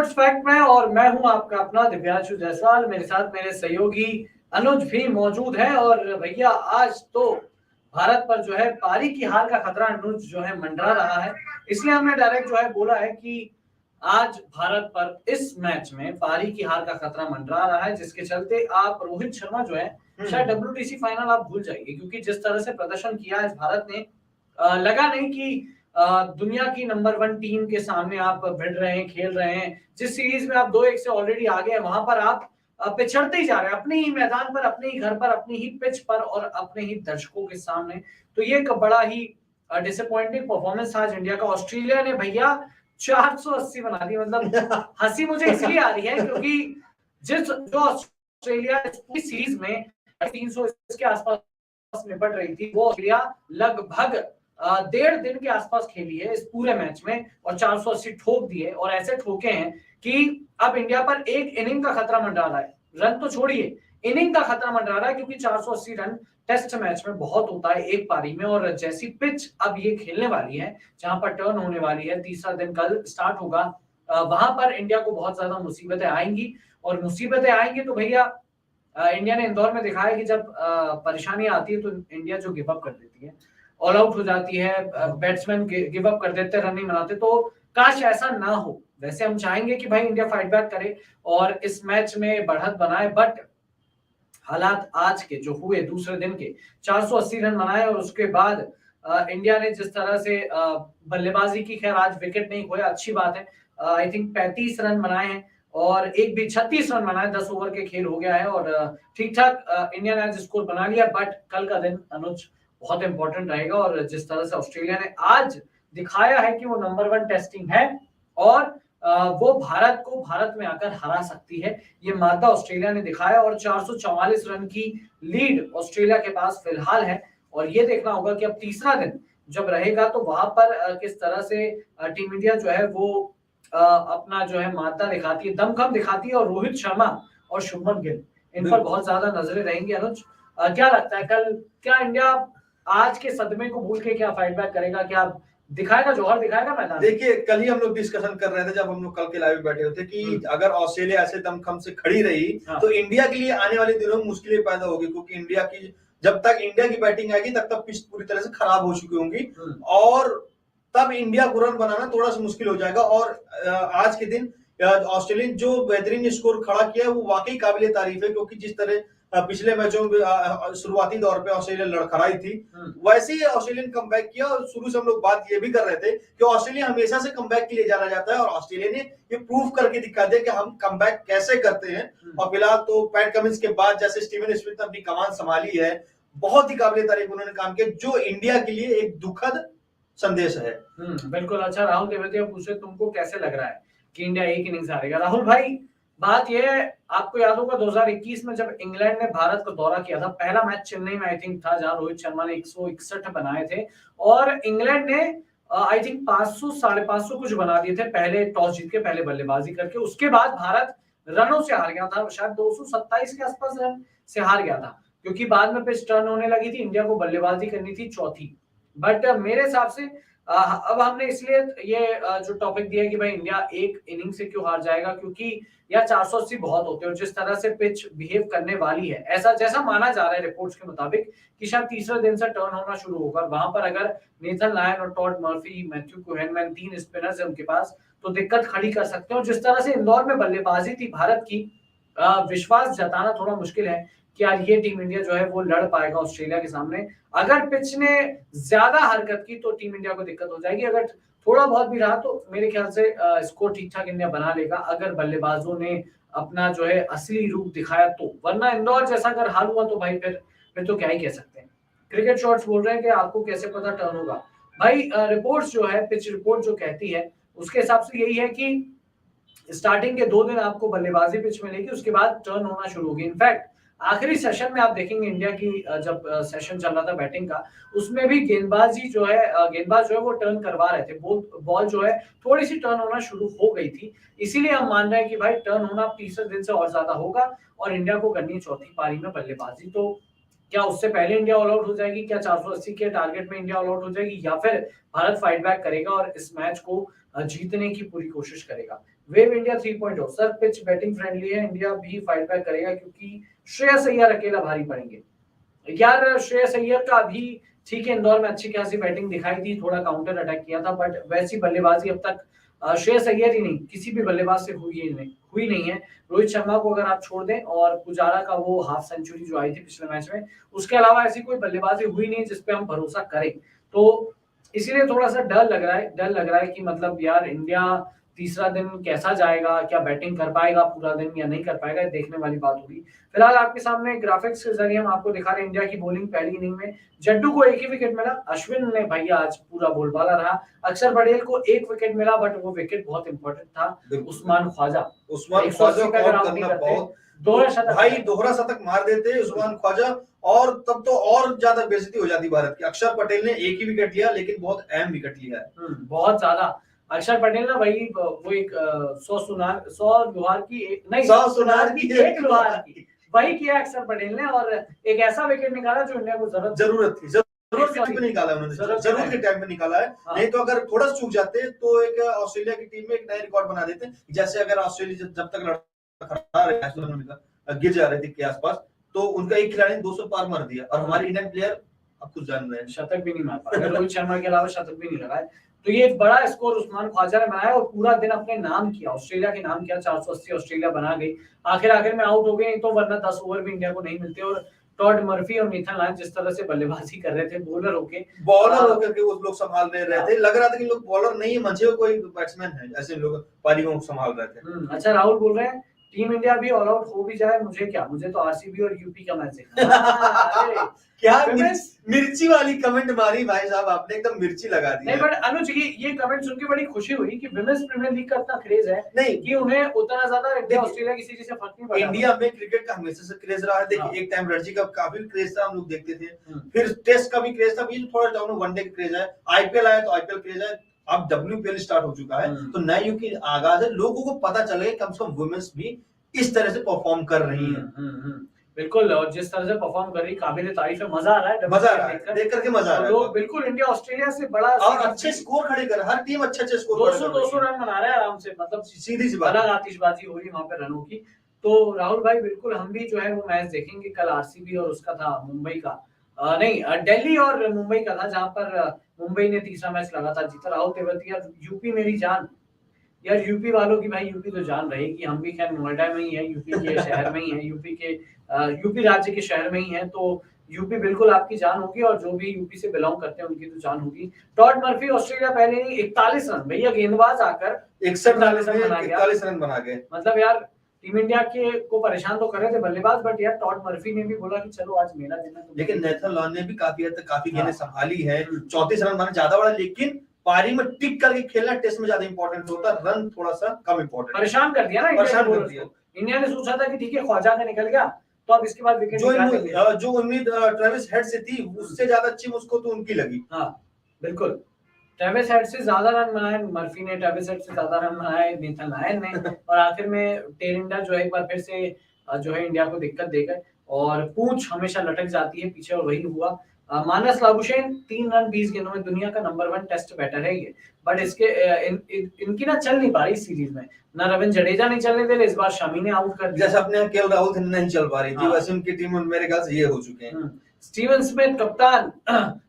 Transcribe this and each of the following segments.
Sports fact में, और मैं हूं आपका अपना दिव्यांशु जायसवाल। मेरे साथ मेरे सहयोगी अनुज भी मौजूद हैं। और भैया आज तो भारत पर जो है पारी की हार का खतरा अनुज जो है मंडरा रहा है। इसलिए हमने डायरेक्ट जो है बोला है कि आज भारत पर इस मैच में पारी की हार का खतरा मंडरा रहा है, जिसके चलते आप रोहित शर्मा जो है शायद डब्ल्यूटीसी फाइनल आप भूल जाइए, क्योंकि जिस तरह से प्रदर्शन किया है भारत ने, लगा नहीं कि दुनिया की नंबर 1 टीम के सामने आप भिड़ रहे हैं, खेल रहे हैं। जिस सीरीज में आप 2-1 से ऑलरेडी आगे हैं, वहां पर आप पिछड़ते ही जा रहे हैं अपने ही मैदान पर, अपने ही घर पर, अपनी ही पिच पर और अपने ही दर्शकों के सामने। तो ये एक बड़ा ही डिसअपॉइंटिंग परफॉर्मेंस आज इंडिया का। ऑस्ट्रेलिया ने भैया 480 बना दी। मतलब हंसी मुझे इसलिए आ रही है क्योंकि जो ऑस्ट्रेलिया इस पूरी सीरीज में 300 के आसपास निपट रही थी, वो ऑस्ट्रेलिया लगभग 1.5 दिन के आसपास खेली है इस पूरे मैच में, और 480 ठोक दिए। और ऐसे ठोके हैं कि अब इंडिया पर एक इनिंग का खतरा मंडरा रहा है। रन तो छोड़िए, इनिंग का खतरा मंडरा रहा है, क्योंकि 480 रन टेस्ट मैच में बहुत होता है एक पारी में। और जैसी पिच अब ये खेलने वाली है, जहां पर टर्न होने वाली है, तीसरा दिन कल स्टार्ट होगा, वहां पर इंडिया को बहुत ज्यादा मुसीबतें आएंगी। और मुसीबतें आएंगी तो भैया इंडिया ने इंदौर में दिखाया कि जब परेशानी आती है तो इंडिया जो गिव अप कर देती है, ऑल आउट हो जाती है, बैट्समैन गिव अप कर देते हैं, रन नहीं बनाते। तो काश ऐसा ना हो। वैसे हम चाहेंगे कि भाई इंडिया फाइट बैक करे और इस मैच में बढ़त बनाए, बट हालात आज के जो हुए दूसरे दिन के, 480 रन बनाए और उसके बाद इंडिया ने जिस तरह से बल्लेबाजी की, खैर आज विकेट नहीं खोया, अच्छी बात है। आई थिंक 35 रन बनाए हैं और एक भी 36 रन बनाए, 10 ओवर के खेल हो गया है और ठीक ठाक इंडिया ने आज स्कोर बना लिया। बट कल का दिन अनुज बहुत इंपॉर्टेंट रहेगा, और जिस तरह से ऑस्ट्रेलिया ने आज दिखाया है कि वो नंबर 1 टेस्टिंग है और वो भारत को भारत में आकर हरा सकती है, ये मादा ऑस्ट्रेलिया ने दिखाया। और 444 रन की लीड ऑस्ट्रेलिया के पास फिलहाल है। और ये देखना होगा कि अब तीसरा दिन जब रहेगा तो वहां पर किस तरह से टीम इंडिया जो है वो अपना जो है मादा दिखाती है, दमखम दिखाती है। और रोहित शर्मा और शुभमन गिल, इन पर बहुत ज्यादा नजरें रहेंगी। अनुज, क्या लगता है कल क्या इंडिया आज के सदमे को भूल के क्या फाइट बैक करेगा, क्या दिखाएगा, जौहर दिखाएगा मैदान? देखिए, कल ही हम लोग डिस्कशन कर रहे थे जब हम लोग कल के लाइव बैठे हुए थे कि अगर ऑस्ट्रेलिया ऐसे दमखम से खड़ी रही तो इंडिया के लिए आने वाले दिनों में मुश्किलें पैदा होगी, क्योंकि इंडिया की जब तक इंडिया की बैटिंग आएगी तब तक पिच पूरी तरह से खराब हो चुकी होंगी और तब इंडिया को रन बनाना थोड़ा सा मुश्किल हो जाएगा। और आज के दिन ऑस्ट्रेलिया जो बेहतरीन स्कोर खड़ा किया वो वाकई काबिले तारीफ है, क्योंकि जिस तरह पिछले मैचों में शुरुआती दौर पे ऑस्ट्रेलिया लड़खड़ाई थी, वैसे ही ऑस्ट्रेलिया ने कमबैक किया। और शुरू से हम लोग बात ये भी कर रहे थे कि ऑस्ट्रेलिया हमेशा से कमबैक के लिए जाना जाता है और ऑस्ट्रेलिया ने ये प्रूव करके दिखा दिया कि हम कमबैक कैसे करते हैं। और फिलहाल तो पैट कमिंस के बाद जैसे स्टीवन स्मिथ ने अपनी कमान संभाली है, बहुत ही काबिले तारीफ उन्होंने काम किया, जो इंडिया के लिए एक दुखद संदेश है। बिल्कुल। अच्छा, राहुल देवतिया पूछे तुमको कैसे लग रहा है कि इंडिया एक इनिंग्स हारेगा? राहुल भाई, बात यह है, आपको याद होगा 2021 में जब इंग्लैंड ने भारत को दौरा किया था, पहला मैच चेन्नई में आई थिंक था, जहां रोहित शर्मा ने 161 बनाए थे और इंग्लैंड ने आई थिंक 500 550 कुछ बना दिए थे पहले टॉस जीत के, पहले बल्लेबाजी करके। उसके बाद भारत रनों से हार गया था, शायद 227 के आसपास रन से हार गया था, क्योंकि बाद में पिच टर्न होने लगी थी, इंडिया को बल्लेबाजी करनी थी चौथी। बट मेरे हिसाब से अब हमने इसलिए ये जो टॉपिक दिया कि भाई इंडिया एक इनिंग से क्यों हार जाएगा, क्योंकि यार 480 बहुत होते हैं और जिस तरह से पिच बिहेव करने वाली है, ऐसा जैसा माना जा रहा है रिपोर्ट्स के मुताबिक कि शायद तीसरे दिन से टर्न होना शुरू होगा। वहां पर अगर नेथन लायन और टॉड मर्फी, मैथ्यू कोहेनमैन, 3 स्पिनर्स है उनके पास, तो दिक्कत खड़ी कर सकते हैं। और जिस तरह से इंदौर में बल्लेबाजी थी भारत की, विश्वास जताना थोड़ा मुश्किल है कि यार ये टीम इंडिया जो है वो लड़ पाएगा ऑस्ट्रेलिया के सामने। अगर पिच ने ज्यादा हरकत की तो टीम इंडिया को दिक्कत हो जाएगी, अगर थोड़ा बहुत भी रहा तो मेरे ख्याल से स्कोर ठीक ठाक इंडिया बना लेगा, अगर बल्लेबाजों ने अपना जो है असली रूप दिखाया तो। वरना इंदौर जैसा अगर हाल हुआ तो भाई फिर तो क्या ही कह सकते हैं। क्रिकेट शॉट्स बोल रहे हैं कि आपको कैसे पता टर्न होगा? भाई रिपोर्ट्स जो है, पिच रिपोर्ट जो कहती है उसके हिसाब से यही है कि स्टार्टिंग के 2 दिन आपको बल्लेबाजी पिच मिलेगी, उसके बाद टर्न होना शुरू होगी। इनफैक्ट आखिरी सेशन में आप देखेंगे इंडिया की जब सेशन चल रहा था बैटिंग का, उसमें भी गेंदबाज जो है वो टर्न करवा रहे थे, बॉल जो है थोड़ी सी टर्न होना शुरू हो गई थी। इसीलिए हम मान रहे हैं कि भाई टर्न होना तीसरे दिन से और ज्यादा होगा और इंडिया को करनी चौथी पारी में बल्लेबाजी। तो क्या उससे पहले इंडिया ऑल आउट हो जाएगी? क्या 480 के टारगेट में इंडिया ऑल आउट हो जाएगी, या फिर भारत फाइट बैक करेगा और इस मैच को जीतने की पूरी कोशिश करेगा? Wave India 3.0 sir pitch batting friendly है, इंडिया भी फाइट बैक करेगा क्योंकि श्रेयस अय्यर अकेला भारी पड़ेंगे। यार श्रेयस अय्यर का भी ठीक है, इंदौर में अच्छी खासी बैटिंग दिखाई दी, थोड़ा काउंटर अटैक किया था, बट वैसी बल्लेबाजी अब तक श्रेयस अय्यर ही नहीं किसी भी बल्लेबाज से हुई नहीं है। रोहित शर्मा को अगर आप छोड़ दें और पुजारा का वो हाफ सेंचुरी जो आई थी पिछले मैच में, उसके अलावा ऐसी कोई बल्लेबाजी हुई नहीं जिसपे हम भरोसा करें। तो इसीलिए थोड़ा सा डर लग रहा है कि मतलब यार इंडिया तीसरा दिन कैसा जाएगा, क्या बैटिंग कर पाएगा पूरा दिन या नहीं कर पाएगा, देखने वाली बात होगी। फिलहाल आपके सामने ग्राफिक्स के जरिए हम आपको दिखा रहे हैं इंडिया की बॉलिंग पहली इनिंग में। जड्डू को एक ही विकेट मिला, अश्विन ने भैया आज पूरा बोलबाला रहा। अक्षर पटेल को एक विकेट मिला, बट वो विकेट बहुत इंपॉर्टेंट था। उस्मान ख्वाजा को करना बहुत दोहरा शतक मार देते उस्मान ख्वाजा, और तब तो और ज्यादा बेइज्जती हो जाती भारत की। अक्षर पटेल ने एक ही विकेट लिया, लेकिन बहुत अहम विकेट लिया है, बहुत ज्यादा। अक्षर पटेल ना वही वो एक 100 लोहार की नहीं 100 सुनार की एक लोहार की वही किया अक्षर पटेल ने, और एक ऐसा विकेट निकाला जो इंडिया को जरूरत थी। जरूरत के टाइम पे निकाला उन्होंने, जरूरत के टाइम पे निकाला है। नहीं तो अगर थोड़ा चूक जाते तो एक ऑस्ट्रेलिया की टीम में एक नया रिकॉर्ड बना देते। जैसे अगर ऑस्ट्रेलिया जब तक गिर जा रहे थे के आसपास, तो उनका एक खिलाड़ी ने 200 पार मार दिया, और हमारे इंडियन प्लेयर आप कुछ जान रहे हैं शतक भी नहीं मार पाए, रोहित शर्मा के अलावा शतक भी नहीं लगाए। तो ये एक बड़ा स्कोर उस्मान ख्वाजा ने बनाया और पूरा दिन अपने नाम किया, ऑस्ट्रेलिया के नाम किया। 480 ऑस्ट्रेलिया बना गई, आखिर में आउट हो गए, तो वरना 10 ओवर भी इंडिया को नहीं मिलते। और टॉड मर्फी और नेथन लायन जिस तरह से बल्लेबाजी कर रहे थे, बॉलर होकर के वो लोग संभाल रहे थे, लग रहा था कि लोग बॉलर नहीं है, मंचे कोई बैट्समैन है, ऐसे लोग पारी को संभाल रहे थे। अच्छा, राहुल बोल रहे हैं टीम इंडिया भी ऑल आउट हो भी जाए मुझे क्या, मुझे तो आरसीबी और यूपी का मैच देखना। क्या मिर्ची वाली कमेंट मारी भाई साहब आपने, एकदम मिर्ची लगा दी। नहीं, बट अनुज ये कमेंट सुन के बड़ी खुशी हुई कि विमेंस प्रीमियर लीग का इतना क्रेज है, नहीं कि उन्हें उतना ज्यादा इंडिया ऑस्ट्रेलिया की सीरीज से फर्क नहीं पड़ा। इंडिया में क्रिकेट का हमेशा से क्रेज रहा है। देखिए एक टाइम रणजी का काफी क्रेज था, हम लोग देखते थे, फिर टेस्ट का भी क्रेज था, बीच थोड़ा डाउन, वनडे का क्रेज है, आईपीएल आया तो आईपीएल क्रेज है, अब डब्ल्यूपीएल स्टार्ट हो चुका है, तो नए युग की आगाज है। लोगों को पता चले कम से कम वुमेन्स भी इस तरह से परफॉर्म कर रही है। बिल्कुल, और जिस तरह से परफॉर्म कर रही काबिल तारीफ है, मजा आ रहा है देख करके मजा आ रहा है। लोग बिल्कुल इंडिया ऑस्ट्रेलिया से बड़ा और अच्छे स्कोर खड़े कर, हर टीम अच्छे स्कोर 200 रन बना रहा है आराम से, मतलब सीधी सी बात, अलग आतिशबाजी हो रही वहां पे रनों की। तो राहुल भाई बिल्कुल हम भी जो है वो मैच देखेंगे कल। आरसीबी और उसका था मुंबई का, नहीं दिल्ली और मुंबई का था, जहां पर मुंबई ने तीसरा मैच लगातार जीता। राहुल तेवतिया यूपी मेरी जान, यार यूपी वालों की भाई यूपी तो जान रहेगी, हम भी खैर नोएडा में ही है, यूपी के शहर में ही है, यूपी राज्य के शहर में ही है, तो यूपी बिल्कुल आपकी जान होगी, और जो भी यूपी से बिलोंग करते हैं उनकी तो जान होगी। टॉड मर्फी ऑस्ट्रेलिया पहले नहीं 41 रन, भैया गेंदबाज आकर 41 रन बना गए। मतलब यार टीम इंडिया के को परेशान तो कर रहे थे बल्लेबाज, बट यार टॉड मर्फी ने भी बोला कि चलो आज मेरा दिन है। लेकिन नेथन लॉन ने भी काफी हद तक काफी गेंदें संभाली है, 34 रन माने ज्यादा बड़ा, लेकिन पारी में टिक करके खेलना टेस्ट में ज्यादा इंपॉर्टेंट होता है, रन थोड़ा सा कम इंपॉर्टेंट। परेशान कर दिया ना इंडिया ने सोचा था कि ठीक है ख्वाजा का निकल गया, तो अब इसके बाद विकेट जो उम्मीद ट्रेविस हेड से थी उससे ज्यादा अच्छी मुझको तो उनकी लगी। हाँ बिल्कुल, ट्रेविस हेड से ज्यादा रन बनाए मर्फी ने, ट्रेविस हेड से ज्यादा रन बनाए नेथन लायन ने, और आखिर में टेरिंडा जो है एक बार फिर से जो है इंडिया को दिक्कत देकर, और पूंछ हमेशा लटक जाती है पीछे, और वही हुआ। मानस लाबुशेन 3 रन 20 गेंदों में दुनिया का नंबर 1 टेस्ट बैटर है ये, बट इसके इनकी ना चल नहीं पा रही सीरीज में, ना रविंद्र जडेजा नहीं चलने दे रहे, इस बार शमी ने आउट कर दिया, जैसे अपने केएल राहुल नहीं चल पा रही थी, वैसे उनकी टीम मेरे ख्याल से ये हो चुके हैं। स्टीवन स्मिथ कप्तान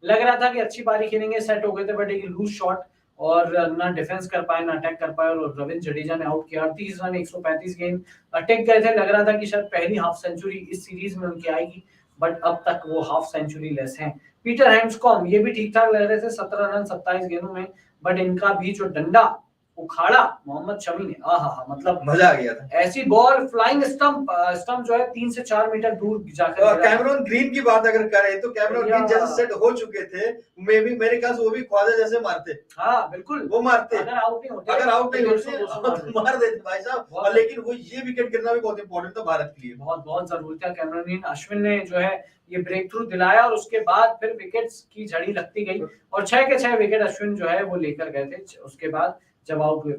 लग रहा था कि अच्छी पारी खेलेंगे, सेट हो गए थे, बट एक लूज शॉट, और ना डिफेंस कर पाए ना अटैक कर पाए, और रविंद्र जडेजा ने आउट किया। 30 रन 135 गेंद अटैक गए थे, लग रहा था कि शायद पहली हाफ सेंचुरी इस सीरीज में उनकी आएगी, बट अब तक वो हाफ सेंचुरी लेस हैं। पीटर हैंड्सकॉम्ब ये भी ठीक ठाक लग रहे थे, 17 रन 27 गेंदों में, बट इनका भी जो डंडा उखाड़ा मोहम्मद शमी ने, मतलब मजा आ गया था। ऐसी बॉल फ्लाइंग स्टंप जो है 3 से 4 मीटर दूर जाकर। कैमरन ग्रीन की बात अगर करें तो कैमरन ग्रीन जैसे सेट हो चुके थे, मेरे ख्याल से वो भी ख्वाजा जैसे मारते। हाँ बिल्कुल, वो मारते, अगर आउट नहीं होते मार देते भाई साहब। लेकिन वो ये विकेट गिरना भी बहुत इंपॉर्टेंट था भारत के लिए, बहुत जरूरी था। कैमरन ग्रीन, अश्विन ने जो है ये ब्रेक थ्रू दिलाया, और उसके बाद फिर विकेट्स की झड़ी लगती गई, और 6 के 6 विकेट अश्विन जो है वो लेकर गए थे। उसके बाद जब आउट हुए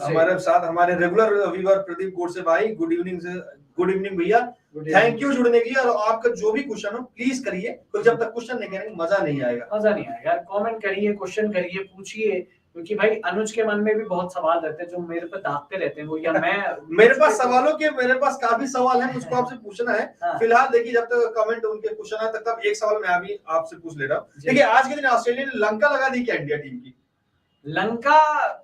हमारे साथ हमारे रेगुलर व्यूअर प्रदीप गोडसे भाई, गुड इवनिंग भैया, थैंक यू जुड़ने के लिए। और आपका जो भी क्वेश्चन हो प्लीज करिए, तो जब तक क्वेश्चन नहीं करेंगे मजा नहीं आएगा। कमेंट करिए, क्वेश्चन करिए, पूछिए, क्योंकि भाई अनुज के मन में भी बहुत सवाल रहते हैं जो मेरे पे दागते रहते हैं वो, या मैं मेरे पास काफी सवाल है, मुझको आपसे पूछना है। हाँ। फिलहाल देखिए जब तक कमेंट उनके क्वेश्चन है तब तक एक सवाल मैं अभी आपसे पूछ ले रहा हूँ। देखिए आज के दिन ऑस्ट्रेलिया ने लंका लगा दी क्या इंडिया टीम की? लंका